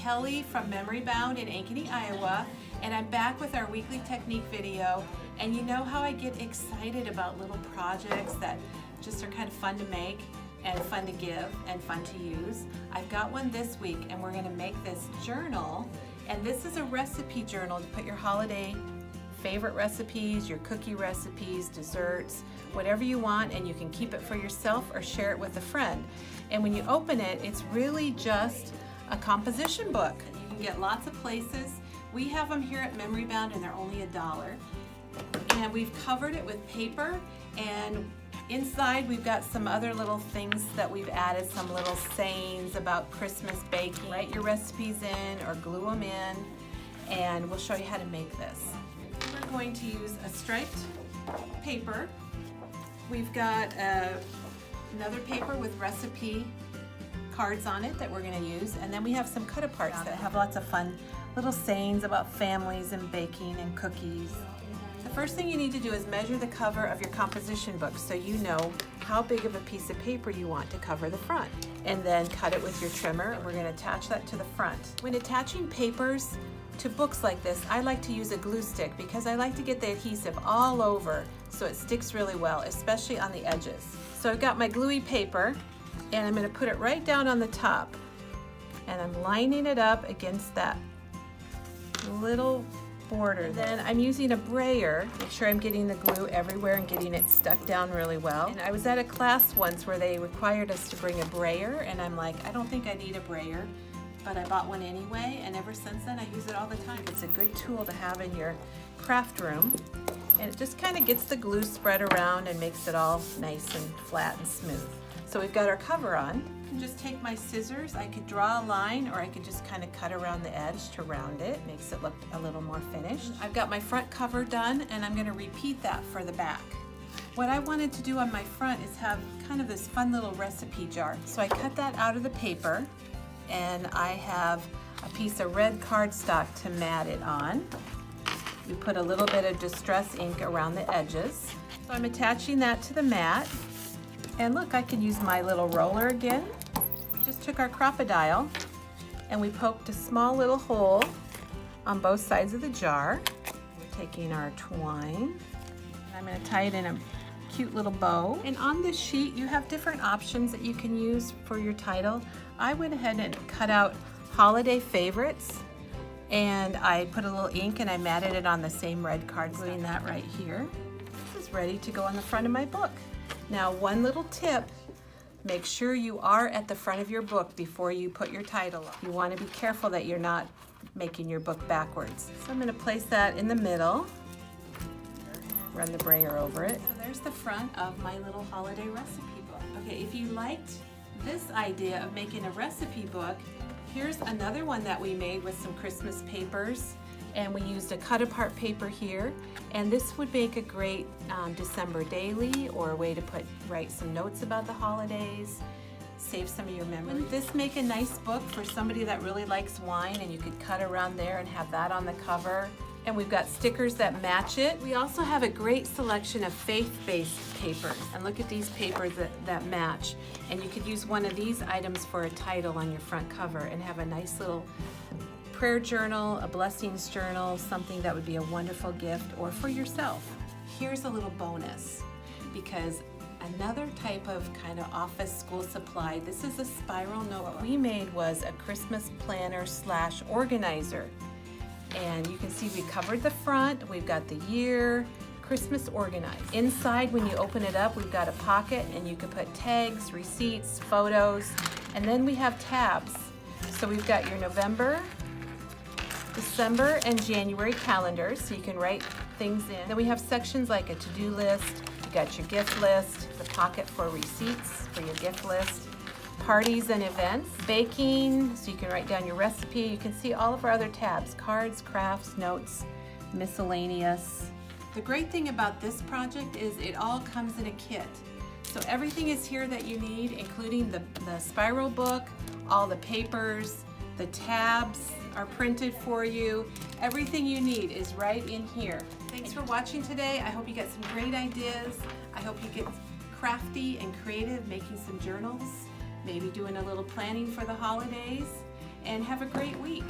Kelly from Memory Bound in Ankeny, Iowa, and I'm back with our weekly technique video. And you know how I get excited about little projects that just are kind of fun to make and fun to give and fun to use. I've got one this week and we're gonna make this journal, and this is a recipe journal to put your holiday favorite recipes, your cookie recipes, desserts, whatever you want, and you can keep it for yourself or share it with a friend. And when you open it, it's really just a composition book. You can get lots of places. We have them here at Memory Bound and they're only $1. And we've covered it with paper, and inside we've got some other little things that we've added, some little sayings about Christmas baking. Write your recipes in or glue them in, and we'll show you how to make this. We're going to use a striped paper. We've got another paper with recipe cards on it that we're going to use, and then we have some cut-aparts that have lots of fun little sayings about families and baking and cookies. The first thing you need to do is measure the cover of your composition book so you know how big of a piece of paper you want to cover the front, and then cut it with your trimmer. We're going to attach that to the front. When attaching papers to books like this, I like to use a glue stick because I like to get the adhesive all over so it sticks really well, especially on the edges. So I've got my gluey paper and I'm going to put it right down on the top, and I'm lining it up against that little border. Then I'm using a brayer, make sure I'm getting the glue everywhere and getting it stuck down really well. And I was at a class once where they required us to bring a brayer, and I'm like, I don't think I need a brayer, but I bought one anyway, and ever since then I use it all the time. It's a good tool to have in your craft room, and it just kind of gets the glue spread around and makes it all nice and flat and smooth. So we've got our cover on. I can just take my scissors, I could draw a line, or I could just kind of cut around the edge to round it. Makes it look a little more finished. I've got my front cover done, and I'm going to repeat that for the back. What I wanted to do on my front is have kind of this fun little recipe jar. So I cut that out of the paper, and I have a piece of red cardstock to mat it on. You put a little bit of distress ink around the edges. So I'm attaching that to the mat. And look, I can use my little roller again. We just took our Crop-A-Dile and we poked a small little hole on both sides of the jar. We're taking our twine. I'm going to tie it in a cute little bow. And on this sheet you have different options that you can use for your title. I went ahead and cut out holiday favorites, and I put a little ink and I matted it on the same red card, putting that right here. This is ready to go on the front of my book. Now, one little tip, make sure you are at the front of your book before you put your title up. You want to be careful that you're not making your book backwards. So I'm going to place that in the middle, run the brayer over it. So there's the front of my little holiday recipe book. Okay, if you liked this idea of making a recipe book, here's another one that we made with some Christmas papers, and we used a cut-apart paper here, and this would make a great December daily, or a way to write some notes about the holidays, save some of your memories. Wouldn't this make a nice book for somebody that really likes wine, and you could cut around there and have that on the cover? And we've got stickers that match it. We also have a great selection of faith-based papers. And look at these papers that match. And you could use one of these items for a title on your front cover and have a nice little prayer journal, a blessings journal, something that would be a wonderful gift, or for yourself. Here's a little bonus, because another type of kind of office school supply, this is a spiral notebook. What we made was a Christmas planner / organizer. And you can see we covered the front, we've got the year, Christmas organized. Inside, when you open it up, we've got a pocket, and you can put tags, receipts, photos, and then we have tabs. So we've got your November, December, and January calendars, so you can write things in. Then we have sections like a to-do list, you got your gift list, the pocket for receipts for your gift list, parties and events, baking, so you can write down your recipe. You can see all of our other tabs, cards, crafts, notes, miscellaneous. The great thing about this project is it all comes in a kit. So everything is here that you need, including the spiral book, all the papers, the tabs are printed for you. Everything you need is right in here. Thanks for watching today. I hope you get some great ideas. I hope you get crafty and creative, making some journals, maybe doing a little planning for the holidays. and have a great week.